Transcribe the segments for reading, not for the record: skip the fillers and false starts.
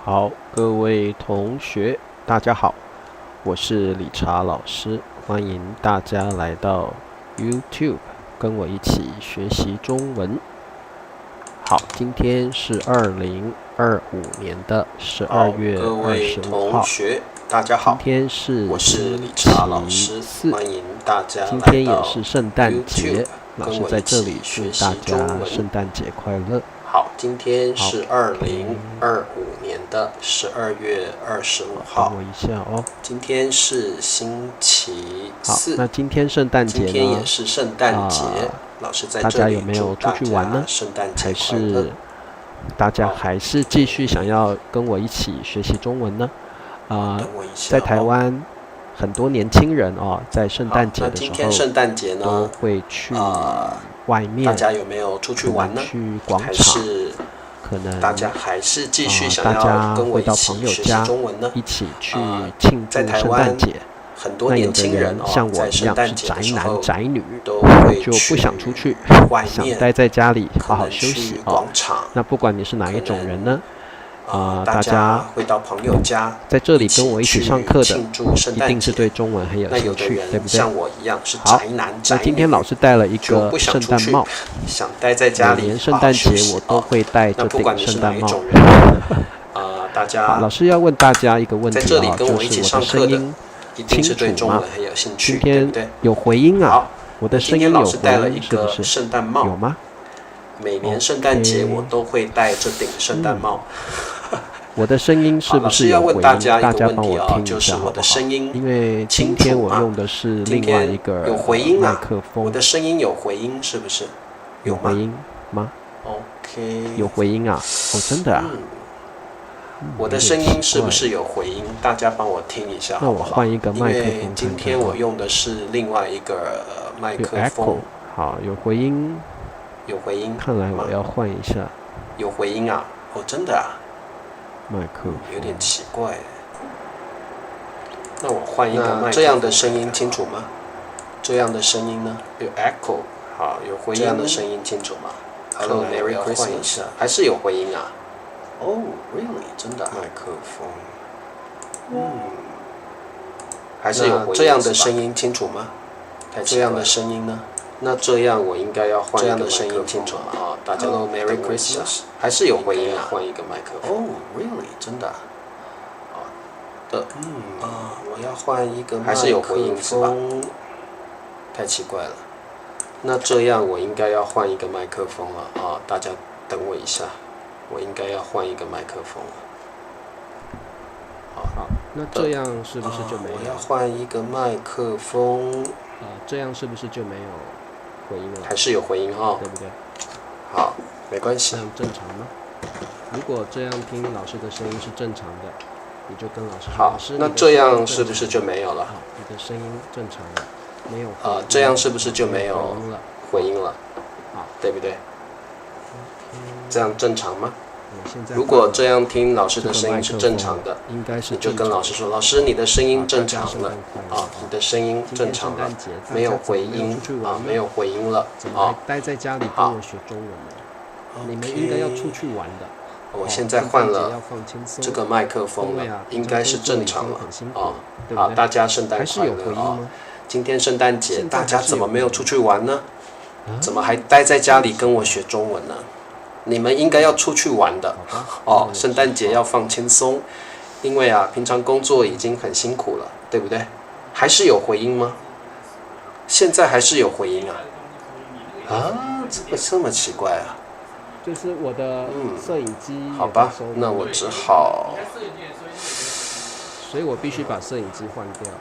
好，各位同学，大家好，我是理查老师，欢迎大家来到 YouTube， 跟我一起学习中文。好，今天是2025年的12月25号。大家好，今天是我是理查老师，欢迎大家来到 YouTube， 今天也是圣诞节，老师在这里祝大家圣诞节快乐。好，今天是2025年的12月25号。等我一下哦。今天是星期四。好，那今天圣诞节呢？今天也是圣诞节。老师在这里大家有没有出去玩呢？圣诞节还是大家还是继续想要跟我一起学习中文呢？在台湾，很多年轻人在圣诞节的时候，今天圣诞节呢，都会去外面。大家有没有出去玩呢？去广场，还是可能大家还是继续想要跟我一起学习中文呢？一起去庆祝圣诞节。很多年轻人像我一样是宅男宅女，就不想出去，想待在家里好好休息那不管你是哪一种人呢？大家会到朋友家，在这里跟我一起上课的，一定是对中文很有兴趣，对不对？像我一样是宅男宅女。那今天老师戴了一个圣诞帽，想待在家里，每年圣诞节我都会戴这顶圣诞帽。大家，老师要问大家一个问题就是我的声音清楚吗？今天对有回音啊，我的声音有回音是不是？圣诞帽有吗？每年圣诞节我都会戴这顶圣诞帽。我的声音是不是有回音？大家帮我听一下好不好？因为今天我用的是另外一个麦克风。我的声音有回音是不是？有回音吗 ？OK， 有回音啊！真的啊！我的声音是不是有回音？大家帮我听一下好不好？那我换一个麦克风。因为今天我用的是另外一个麦克风。好，有回音。有回音。看来我要换一下。有回音啊！真的啊。麦克风有点奇怪。那我换一个麦克风。这样的声音清楚吗？这样的声音呢？有 echo。好，有回音。这样的声音清楚吗 ？Hello, Merry Christmas。还是有回音啊？Oh, really？ 真的。麦克风。还是有回音。这样的声音清楚吗？这样的声音呢？那这样我应该要换一个麦克风。这样的声音清楚吗？大家都 Merry Christmas。还是有回音啊？换一个麦克风。Oh, really？ 真的。我要换一个麦克风。还是有回音是吧？太奇怪了。那这样我应该要换一个麦克风了大家等我一下。我应该要换一个麦克风了。好，那这样是不是就没有？我要换一个麦克风。这样是不是就没有回音了？还是有回音对不对？好，没关系。这样正常吗？如果这样听老师的声音是正常的，你就跟老师说。好，那这样是不是就没有了？你的声音正常了，没有。这样是不是就没有回音了？对不对？这样正常吗？如果这样听老师的声音是正常的，你就跟老师说：“老师，你的声音正常了你的声音正常了，没有回音没有回音了待在家里跟我学中文呢？你们应该要出去玩的。我现在换了这个麦克风了，应该是正常了好，大家圣诞快乐今天圣诞节，大家怎么没有出去玩呢？怎么还待在家里跟我学中文呢？你们应该要出去玩的圣诞节要放轻松，因为平常工作已经很辛苦了，对不对？还是有回音吗？现在还是有回音这么奇怪啊！就是我的摄影机好吧，那我只好，所以我必须把摄影机换掉。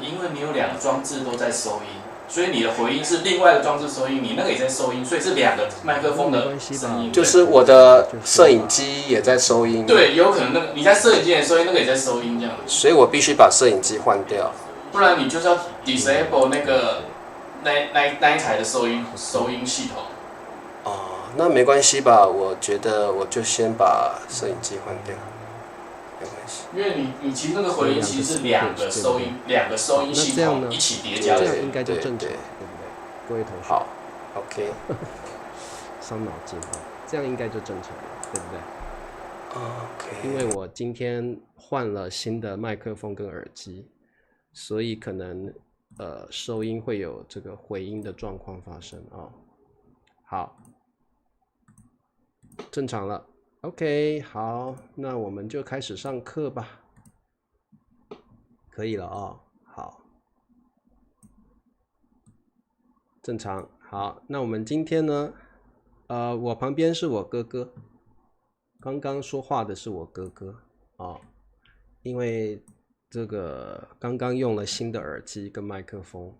因为你有2个装置都在收音。所以你的回音是另外一个装置收音，你那个也在收音，所以是2个麦克风的声音。就是我的摄影机也在收音。对，有可能那个你在摄影机也收音，那个也在收音这样。所以我必须把摄影机换掉。不然你就是要 disable 那一台的收音系统。那没关系吧？我觉得我就先把摄影机换掉。没关系。因为你其实那个回音其实是2个收音系统一起叠加的。这样应该就正常，对不对？各位同学。好 ，OK。伤脑筋这样应该就正常了，对不对？ OK， 因为我今天换了新的麦克风跟耳机，所以可能收音会有这个回音的状况发生啊。好，正常了。OK， 好，那我们就开始上课吧。可以了哦，好，正常。好，那我们今天呢，我旁边是我哥哥，刚刚说话的是我哥哥哦，因为这个刚刚用了新的耳机跟麦克风，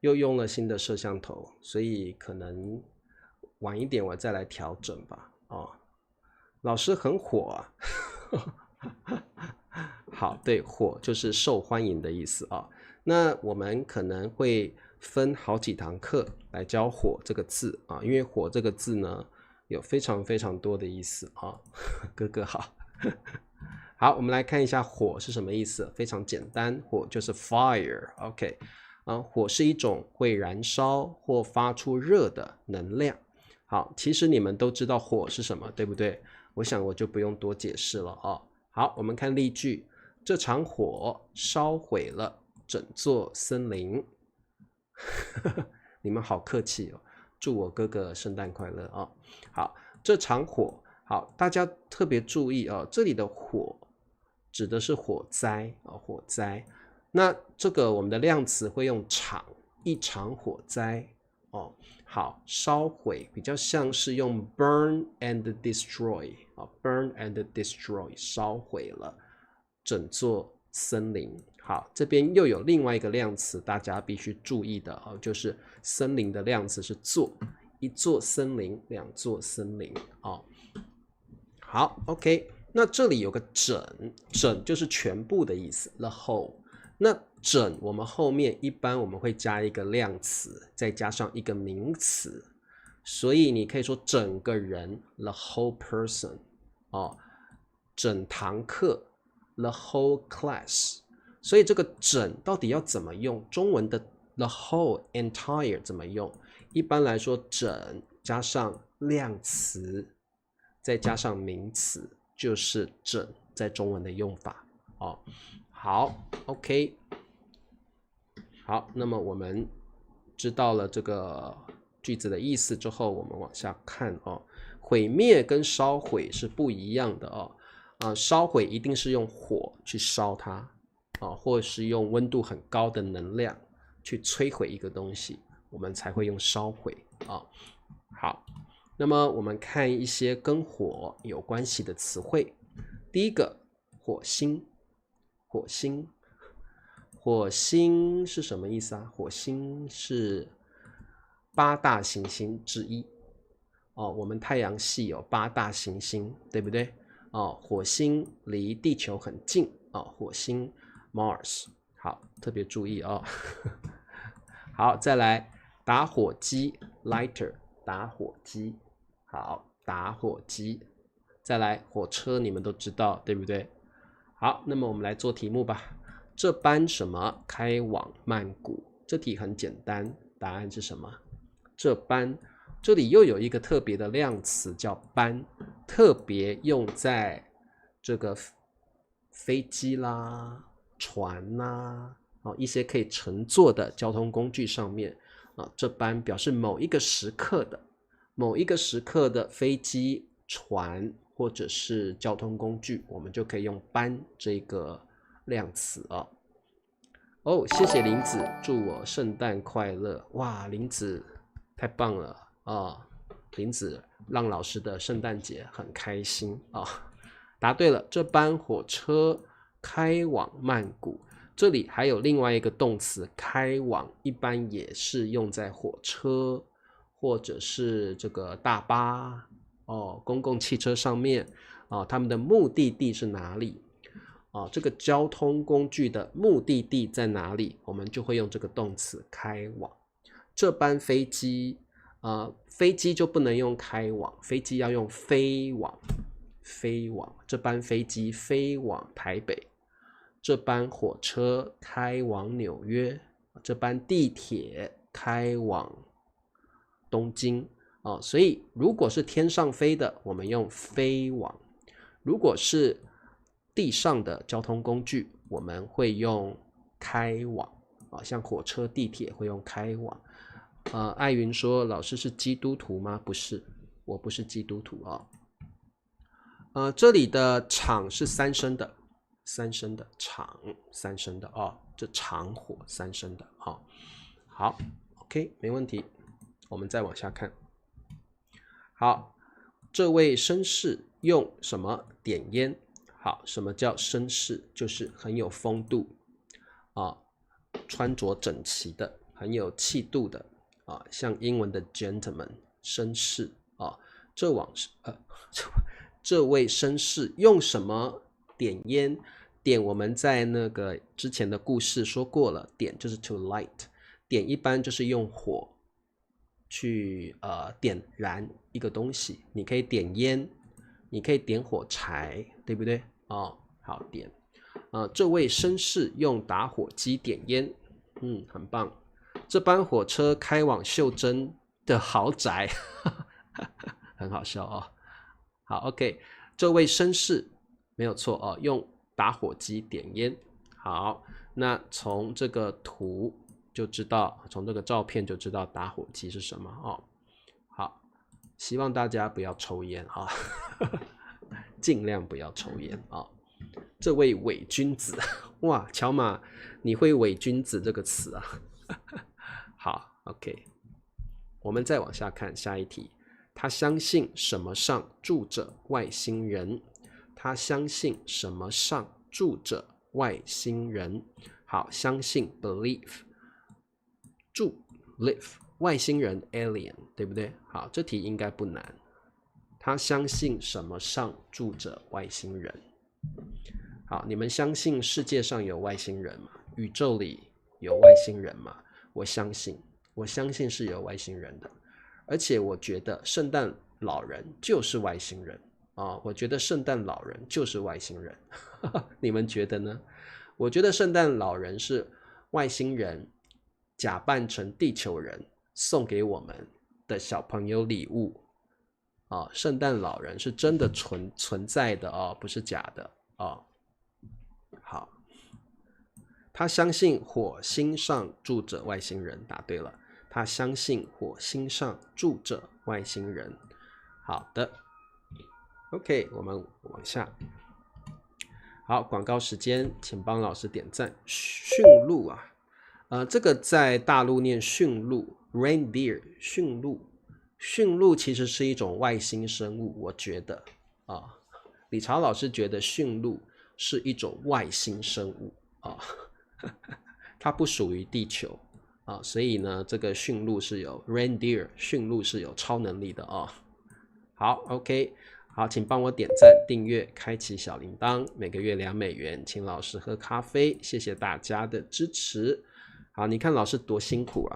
又用了新的摄像头，所以可能晚一点我再来调整吧。哦，老师很火啊。好，对，火就是受欢迎的意思啊。那我们可能会分好几堂课来教火这个字啊，因为火这个字呢有非常非常多的意思啊。哥哥好。好，我们来看一下火是什么意思，非常简单，火就是 fire，OK，火是一种会燃烧或发出热的能量。好，其实你们都知道火是什么，对不对？我想我就不用多解释了啊。好，我们看例句，这场火烧毁了整座森林。你们好客气哦，祝我哥哥圣诞快乐啊。好，这场火，好，大家特别注意啊，这里的火指的是火灾啊，火灾。那这个我们的量词会用场，一场火灾哦。好，烧毁比较像是用 burn and destroy 啊 ，burn and destroy 烧毁了整座森林。好，这边又有另外一个量词，大家必须注意的哦，就是森林的量词是座，一座森林，两座森林哦。好 ，OK， 那这里有个整，整就是全部的意思 ，the whole。那整我们后面一般我们会加一个量词，再加上一个名词，所以你可以说整个人 the whole person 哦，整堂课 the whole class。所以这个整到底要怎么用？中文的 the whole entire 怎么用？一般来说，整加上量词，再加上名词，就是整在中文的用法哦。好 ，OK， 好，那么我们知道了这个句子的意思之后，我们往下看哦。毁灭跟烧毁是不一样的哦。烧毁一定是用火去烧它或是用温度很高的能量去摧毁一个东西，我们才会用烧毁好，那么我们看一些跟火有关系的词汇。第一个，火星。火星，火星是什么意思啊？火星是8大行星之一我们太阳系有8大行星，对不对？火星离地球很近火星 Mars， 好，特别注意好，再来打火机 lighter， 打火机，好，打火机。再来火车，你们都知道，对不对？好，那么我们来做题目吧。这班什么开往曼谷？这题很简单，答案是什么？这班，这里又有一个特别的量词叫班，特别用在这个飞机啦、船啦一些可以乘坐的交通工具上面这班表示某一个时刻的飞机、船或者是交通工具，我们就可以用班这个量词谢谢林子，祝我圣诞快乐。哇，林子太棒了林子让老师的圣诞节很开心答对了，这班火车开往曼谷。这里还有另外一个动词开往，一般也是用在火车或者是这个大巴公共汽车上面他们的目的地是哪里这个交通工具的目的地在哪里，我们就会用这个动词开往。这班飞机飞机就不能用开往，飞机要用飞往，飞往。这班飞机飞往台北，这班火车开往纽约，这班地铁开往东京所以如果是天上飞的，我们用飞往；如果是地上的交通工具，我们会用开往像火车、地铁会用开往。艾云说老师是基督徒吗？不是，我不是基督徒这里的场是三声的，三声的场，三声的这场火三声的好 ，OK， 没问题。我们再往下看。好，这位绅士用什么点烟？好，什么叫绅士？就是很有风度穿着整齐的，很有气度的像英文的 gentleman， 绅士这位绅士用什么点烟？点我们在那个之前的故事说过了，点就是 to light， 点一般就是用火去点燃一个东西，你可以点烟，你可以点火柴，对不对？好，点。这位绅士用打火机点烟，很棒。这班火车开往袖珍的豪宅，很好笑好 ，OK， 这位绅士没有错用打火机点烟。好，那从这个图就知道，从这个照片就知道打火机是什么好，希望大家不要抽烟尽量不要抽烟这位伪君子，哇，乔马，你会伪君子这个词好 ，OK， 我们再往下看下一题。他相信什么上住着外星人？他相信什么上住着外星人？好，相信 believe， 住 live， 外星人 alien， 对不对？好，这题应该不难。他相信什么上住着外星人？好，你们相信世界上有外星人吗？宇宙里有外星人吗？我相信是有外星人的，而且我觉得圣诞老人就是外星人我觉得圣诞老人就是外星人你们觉得呢？我觉得圣诞老人是外星人假扮成地球人送给我们的小朋友礼物圣诞老人是真的存在的不是假的好，他相信火星上住着外星人，答对了。他相信火星上住着外星人。好的 ，OK， 我们往下。好，广告时间，请帮老师点赞。驯鹿这个在大陆念驯鹿 ，reindeer， 驯鹿。驯鹿其实是一种外星生物，我觉得理查老师觉得驯鹿是一种外星生物它不属于地球所以呢，这个驯鹿是有 reindeer， 驯鹿是有超能力的好 ，OK， 好，请帮我点赞、订阅、开启小铃铛，每个月2美元，请老师喝咖啡，谢谢大家的支持。好，你看老师多辛苦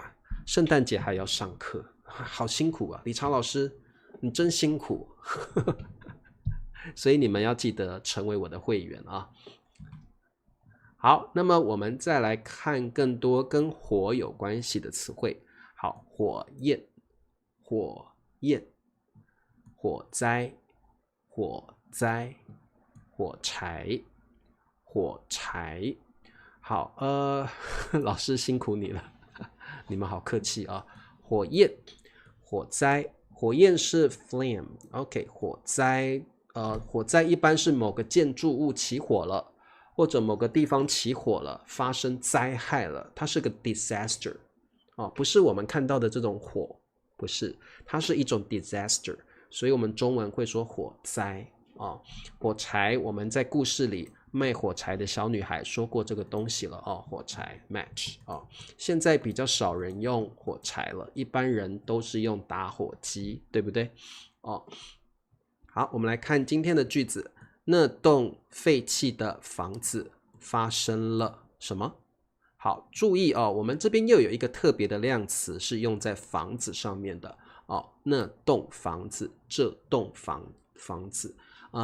圣诞节还要上课，好辛苦理查老师，你真辛苦所以你们要记得成为我的会员好，那么我们再来看更多跟火有关系的词汇。好，火焰、火焰、火灾、火灾、火柴、火柴。好，老师辛苦你了，你们好客气火焰、火灾，火焰是 flame，OK， 火灾，火灾一般是某个建筑物起火了。或者某个地方起火了，发生灾害了，它是个 disaster 不是我们看到的这种火，不是，它是一种 disaster， 所以我们中文会说火灾火柴，我们在故事里卖火柴的小女孩说过这个东西了火柴 match 现在比较少人用火柴了，一般人都是用打火机，对不对好，我们来看今天的句子。那栋废弃的房子发生了什么？好，注意我们这边又有一个特别的量词是用在房子上面的那栋房子，这栋房子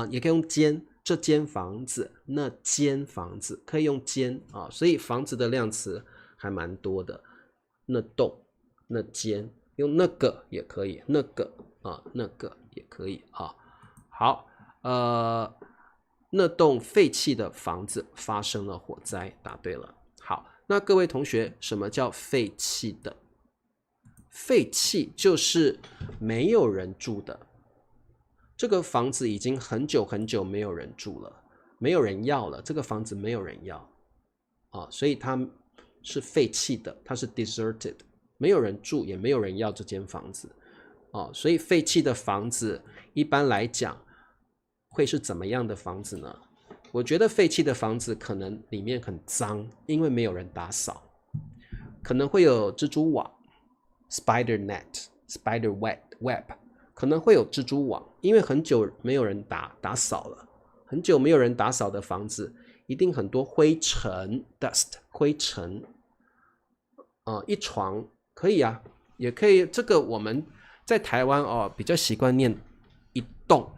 也可以用间，这间房子，那间房子，可以用间所以房子的量词还蛮多的。那栋、那间，用那个也可以，那个那个也可以好那栋废弃的房子发生了火灾，答对了。好，那各位同学，什么叫废弃的？废弃就是没有人住的，这个房子已经很久很久没有人住了，没有人要了，这个房子没有人要所以它是废弃的，它是 deserted， 没有人住，也没有人要这间房子所以废弃的房子一般来讲会是怎么样的房子呢？我觉得废弃的房子可能里面很脏，因为没有人打扫，可能会有蜘蛛网 spider net、spider web， 可能会有蜘蛛网，因为很久没有人打扫了，很久没有人打扫的房子一定很多灰尘 dust 灰尘一床可以啊，也可以，这个我们在台湾比较习惯念一栋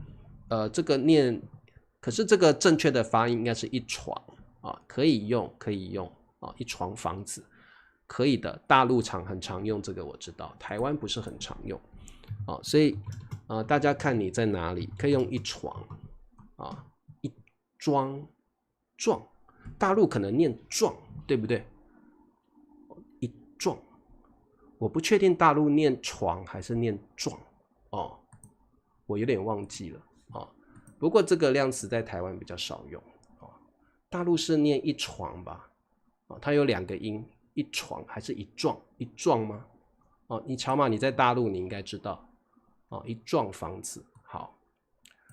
这个念，可是这个正确的发音应该是一床可以用一床房子可以的，大陆很常用这个我知道，台湾不是很常用所以大家看你在哪里可以用一床一桩，大陆可能念撞，对不对？一撞，我不确定大陆念床还是念撞我有点忘记了不过这个量词在台湾比较少用大陆是念一床吧它有2个音，一床还是一撞吗你瞧嘛，你在大陆你应该知道一幢房子。好，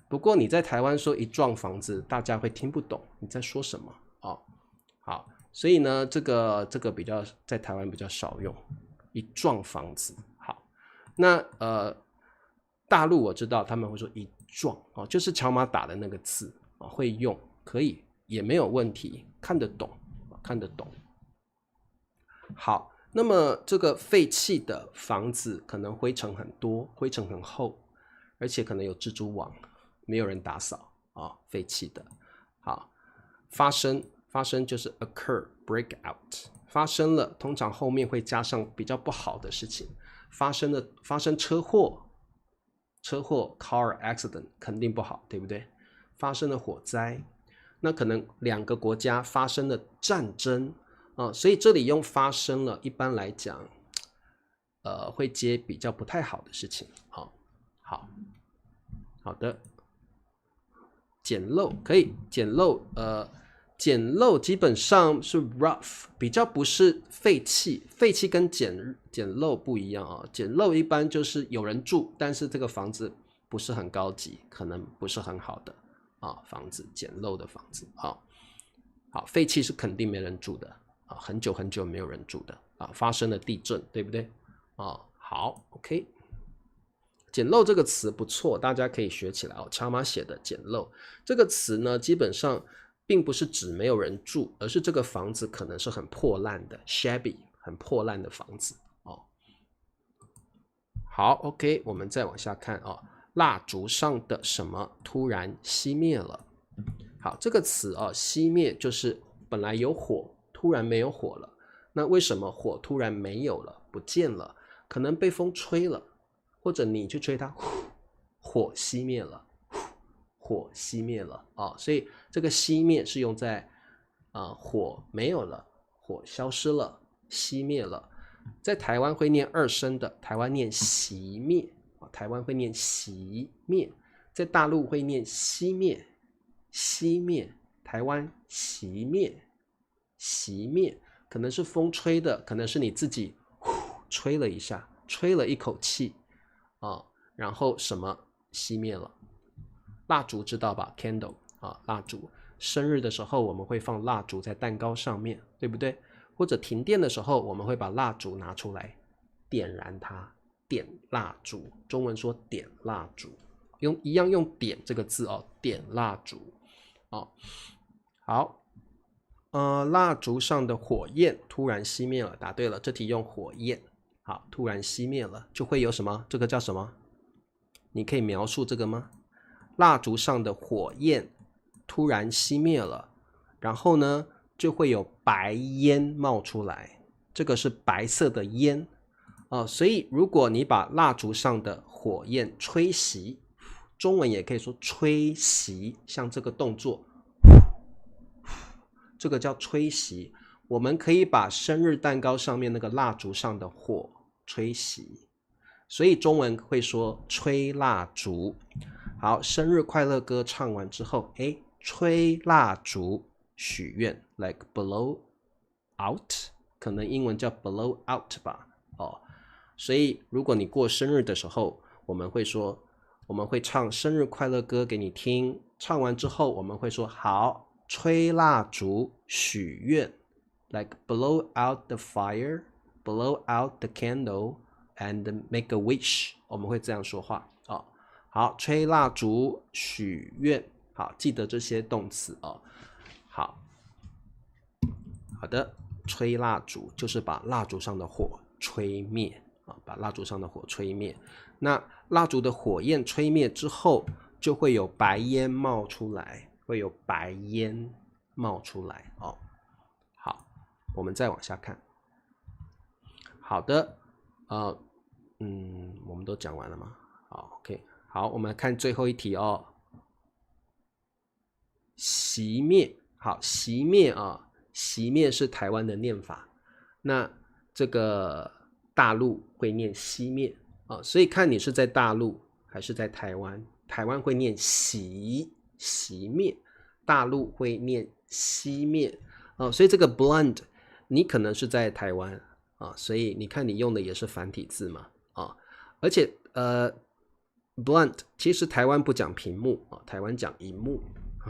不过你在台湾说一幢房子，大家会听不懂你在说什么好，所以呢这个比较在台湾比较少用一幢房子。好，那大陆我知道他们会说一幢就是乔马打的那个字会用，可以也没有问题，看得懂。好，那么这个废弃的房子可能灰尘很多，灰尘很厚，而且可能有蜘蛛网，没有人打扫废弃的。好，发生就是 occur break out， 发生了通常后面会加上比较不好的事情，发生车祸 car accident 肯定不好，对不对？发生了火灾，那可能2个国家发生了战争所以这里用发生了，一般来讲会接比较不太好的事情。好的，简陋可以，简陋基本上是 rough， 比较不是废弃，废弃跟简陋不一样简陋一般就是有人住，但是这个房子不是很高级，可能不是很好的房子，简陋的房子好，废弃是肯定没人住的很久很久没有人住的发生了地震，对不对好 OK， 简陋这个词不错，大家可以学起来乔马写的简陋这个词呢，基本上并不是指没有人住，而是这个房子可能是很破烂的 shabby 很破烂的房子好 OK， 我们再往下看蜡烛上的什么突然熄灭了。好，这个词熄灭就是本来有火突然没有火了，那为什么火突然没有了不见了？可能被风吹了，或者你去吹它火熄灭了，火熄灭了所以这个熄灭是用在火没有了，火消失了，熄灭了。在台湾会念2声的，台湾念熄灭台湾会念熄灭，在大陆会念熄灭熄灭，台湾熄灭熄灭，可能是风吹的，可能是你自己吹了一下，吹了一口气然后什么熄灭了。蜡烛知道吧 candle 蜡烛，生日的时候我们会放蜡烛在蛋糕上面，对不对？或者停电的时候我们会把蜡烛拿出来点燃它，点蜡烛，中文说点蜡烛，一样用点这个字点蜡烛好蜡烛上的火焰突然熄灭了，答对了，这题用火焰。好，突然熄灭了就会有什么？这个叫什么？你可以描述这个吗？蜡烛上的火焰突然熄灭了，然后呢就会有白烟冒出来，这个是白色的烟所以如果你把蜡烛上的火焰吹熄，中文也可以说吹熄，像这个动作这个叫吹熄。我们可以把生日蛋糕上面那个蜡烛上的火吹熄，所以中文会说吹蜡烛。好，生日快乐歌唱完之后，吹蜡烛许愿 like blow out， 可能英文叫 blow out 吧。所以如果你过生日的时候，我们会唱生日快乐歌给你听，唱完之后我们会说好，吹蜡烛许愿 like blow out the fire, blow out the candle and make a wish， 我们会这样说话。好，吹蜡烛许愿，好，记得这些动词。好的，吹蜡烛就是把蜡烛上的火吹灭，把蜡烛上的火吹灭。那蜡烛的火焰吹灭之后，就会有白烟冒出来，好，我们再往下看。好的，我们都讲完了吗？好 ，OK， 好，我们看最后一题哦。熄灭，好，熄灭熄灭是台湾的念法，那这个大陆会念熄灭所以看你是在大陆还是在台湾，台湾会念熄灭，大陆会念熄灭所以这个 blend 你可能是在台湾所以你看你用的也是繁体字嘛而且blunt 其实台湾不讲屏幕台湾讲萤幕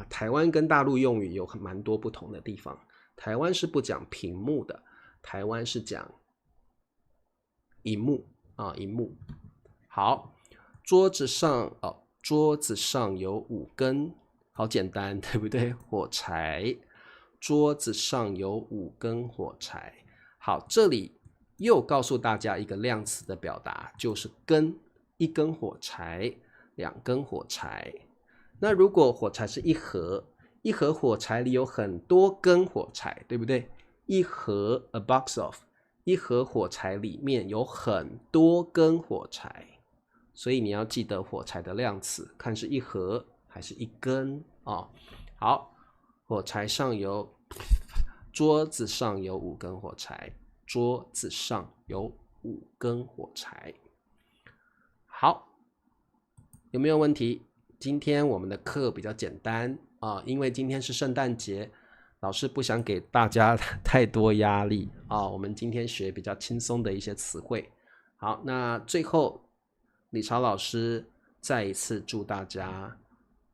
台湾跟大陆用语有蛮多不同的地方，台湾是不讲屏幕的，台湾是讲萤幕萤幕。好，桌子上有5根，好简单对不对？火柴，桌子上有5根火柴。好，这里又告诉大家一个量词的表达，就是根，1根火柴，2根火柴。那如果火柴是一盒火柴里有很多根火柴，对不对？一盒 a box of， 一盒火柴里面有很多根火柴，所以你要记得火柴的量词，看是一盒还是一根好，火柴上有，桌子上有5根火柴，桌子上有5根火柴。好，有没有问题？今天我们的课比较简单因为今天是圣诞节，老师不想给大家太多压力我们今天学比较轻松的一些词汇。好，那最后理查老师再一次祝大家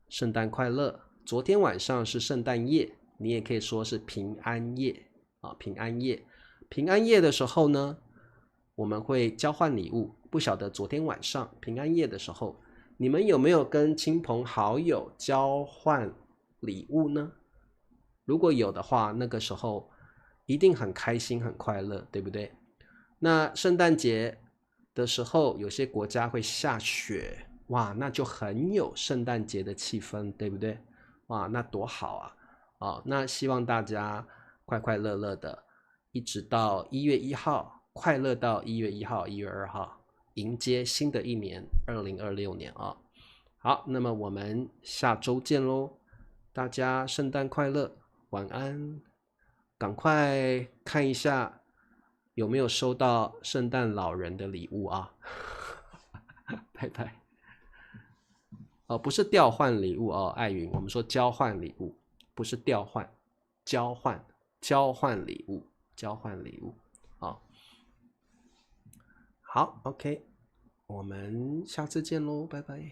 圣诞快乐。昨天晚上是圣诞夜，你也可以说是平安夜平安夜。平安夜的时候呢，我们会交换礼物，不晓得昨天晚上平安夜的时候你们有没有跟亲朋好友交换礼物呢？如果有的话，那个时候一定很开心很快乐，对不对？那圣诞节的时候有些国家会下雪，哇，那就很有圣诞节的气氛，对不对？哇，那多好那希望大家快快乐乐的一直到1月1号，快乐到1月1号1月2号，迎接新的一年2026年好，那么我们下周见咯，大家圣诞快乐，晚安。赶快看一下有没有收到圣诞老人的礼物拜拜。不是调换礼物艾云，我们说交换礼物，不是调换，交换礼物好 OK， 我们下次见咯，拜拜。